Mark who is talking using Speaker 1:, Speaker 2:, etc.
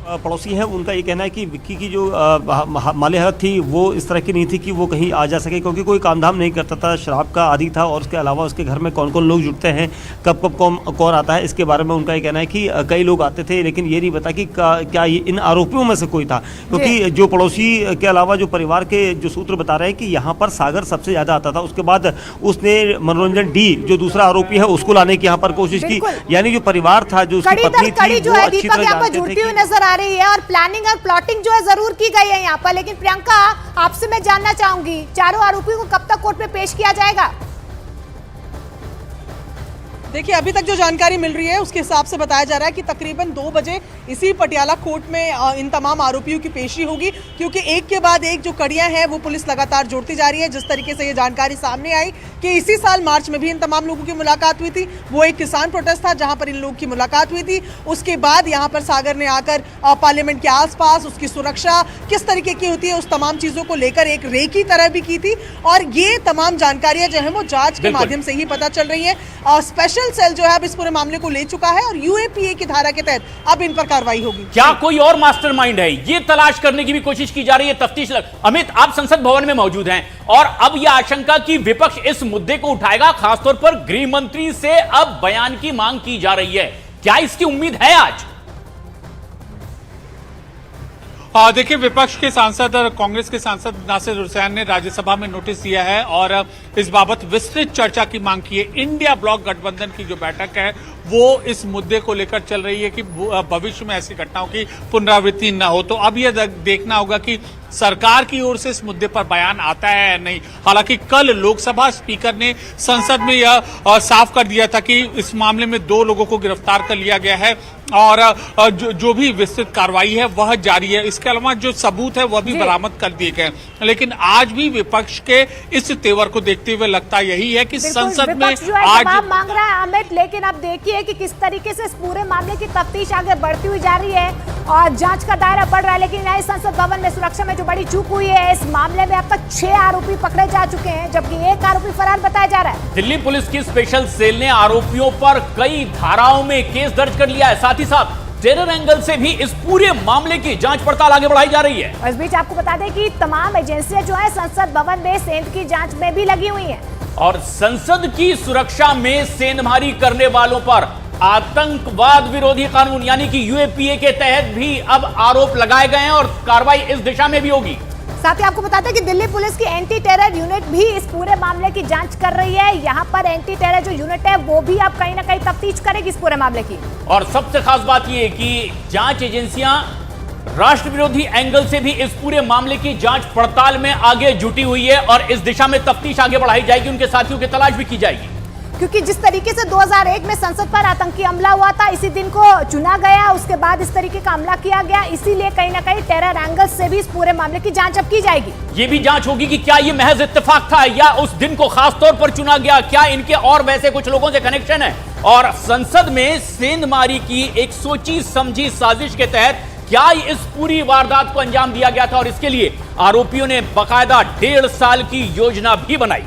Speaker 1: पड़ोसी हैं उनका ये कहना है कि विक्की की जो मालिहात थी वो इस तरह की नहीं थी कि वो कहीं आ जा सके, क्योंकि कोई काम धाम नहीं करता था, शराब का आदी था और उसके अलावा उसके घर में कौन कौन लोग जुड़ते हैं, कब कब कौन आता है, इसके बारे में उनका ये कहना है कि कई लोग आते थे, लेकिन ये नहीं पता कि क्या इन आरोपियों में से कोई था। क्योंकि जो पड़ोसी के अलावा जो परिवार के जो सूत्र बता रहे हैं कि यहाँ पर सागर सबसे ज़्यादा आता था। उसके बाद उसने मनोरंजन डी जो दूसरा आरोपी है उसको लाने की यहाँ पर कोशिश की, यानी जो परिवार था, जो उसकी पत्नी थी, वो अच्छी तरह जानते थे कि
Speaker 2: नजर आ रही है और प्लानिंग और प्लॉटिंग जो है जरूर की गई है यहाँ पर। लेकिन प्रियंका, आपसे मैं जानना चाहूंगी, चारों आरोपियों को कब तक कोर्ट में पेश किया जाएगा?
Speaker 3: देखिए, अभी तक जो जानकारी मिल रही है उसके हिसाब से बताया जा रहा है कि तकरीबन 2 बजे इसी पटियाला कोर्ट में इन तमाम आरोपियों की पेशी होगी, क्योंकि एक के बाद एक जो कड़ियां हैं वो पुलिस लगातार जोड़ती जा रही है। जिस तरीके से ये जानकारी सामने आई कि इसी साल मार्च में भी इन तमाम लोगों की मुलाकात हुई थी, वो एक किसान प्रोटेस्ट था जहां पर इन लोगों की मुलाकात हुई थी। उसके बाद यहाँ पर सागर ने आकर पार्लियामेंट के आसपास उसकी सुरक्षा किस तरीके की होती है उस तमाम चीजों को लेकर एक रे की तरह भी की थी। और ये तमाम जानकारियां जो है वो जांच के माध्यम से ही पता चल रही है। स्पेशल सेल जो है अब इस पूरे मामले को ले चुका है और यूएपीए की धारा के तहत अब इन पर कार्रवाई होगी।
Speaker 4: क्या कोई और मास्टरमाइंड है, ये तलाश करने की भी कोशिश की जा रही है, तफ्तीश। अमित, आप संसद भवन में मौजूद हैं और अब यह आशंका कि विपक्ष इस मुद्दे को उठाएगा, खासतौर पर गृह मंत्री से अब बयान की मांग की जा रही है, क्या इसकी उम्मीद है आज?
Speaker 5: देखिए, विपक्ष के सांसद और कांग्रेस के सांसद नासिर हुसैन ने राज्यसभा में नोटिस दिया है और इस बाबत विस्तृत चर्चा की मांग की है। इंडिया ब्लॉक गठबंधन की जो बैठक है वो इस मुद्दे को लेकर चल रही है कि भविष्य में ऐसी घटनाओं की पुनरावृत्ति न हो। तो अब यह देखना होगा कि सरकार की ओर से इस मुद्दे पर बयान आता है या नहीं। हालांकि कल लोकसभा स्पीकर ने संसद में यह साफ कर दिया था कि इस मामले में 2 लोगों को गिरफ्तार कर लिया गया है और जो भी विस्तृत कार्रवाई है वह जारी है। इसके अलावा जो सबूत है वह भी बरामद कर दिए गए। लेकिन आज भी विपक्ष के इस तेवर को देखते हुए लगता यही है कि संसद में आज
Speaker 2: मांग रहा है अमित, लेकिन अब देखिए कि किस तरीके से इस पूरे मामले की तफ्तीश आगे बढ़ती हुई जा रही है और जांच का दायरा बढ़ रहा है। लेकिन नए संसद भवन में सुरक्षा में जो बड़ी चूक हुई है, इस मामले में अब तक 6 आरोपी पकड़े जा चुके हैं, जबकि 1 आरोपी फरार बताया जा रहा है।
Speaker 4: दिल्ली पुलिस की स्पेशल सेल ने आरोपियों पर कई धाराओं में केस दर्ज कर लिया है, साथ ही साथ टेरर एंगल से भी इस पूरे मामले की जांच पड़ताल आगे बढ़ाई जा रही है।
Speaker 2: इस बीच आपको बता दें कि तमाम एजेंसियां जो है संसद भवन में सेंध की जांच में भी लगी हुई हैं
Speaker 4: और संसद की सुरक्षा में सेंधमारी करने वालों पर आतंकवाद विरोधी कानून यानी कि यूएपीए के तहत भी अब आरोप लगाए गए हैं और कार्रवाई इस दिशा में भी होगी।
Speaker 2: साथ ही आपको बताते हैं कि दिल्ली पुलिस की एंटी टेरर यूनिट भी इस पूरे मामले की जांच कर रही है। यहाँ पर एंटी टेरर जो यूनिट है वो भी अब कहीं ना कहीं तफ्तीश करेगी इस पूरे मामले की।
Speaker 4: और सबसे खास बात यह कि जांच एजेंसियां राष्ट्र विरोधी एंगल से भी इस पूरे मामले की जांच पड़ताल में आगे जुटी हुई है और इस दिशा में तफ्तीश आगे बढ़ाई जाएगी, उनके साथियों की तलाश भी की जाएगी।
Speaker 2: क्योंकि जिस तरीके से 2001 में संसद पर आतंकी हमला हुआ था, इसी दिन को चुना गया, उसके बाद इस तरीके का हमला किया गया, इसीलिए कहीं ना कहीं टेरर एंगल से भी इस पूरे मामले की जांच अब की जाएगी।
Speaker 4: ये भी जांच होगी कि क्या ये महज इत्तेफाक था या उस दिन को खास तौर पर चुना गया, क्या इनके और वैसे कुछ लोगों से कनेक्शन है और संसद में सेंधमारी की एक सोची समझी साजिश के तहत क्या इस पूरी वारदात को अंजाम दिया गया था और इसके लिए आरोपियों ने बाकायदा 1.5 साल की योजना भी बनाई।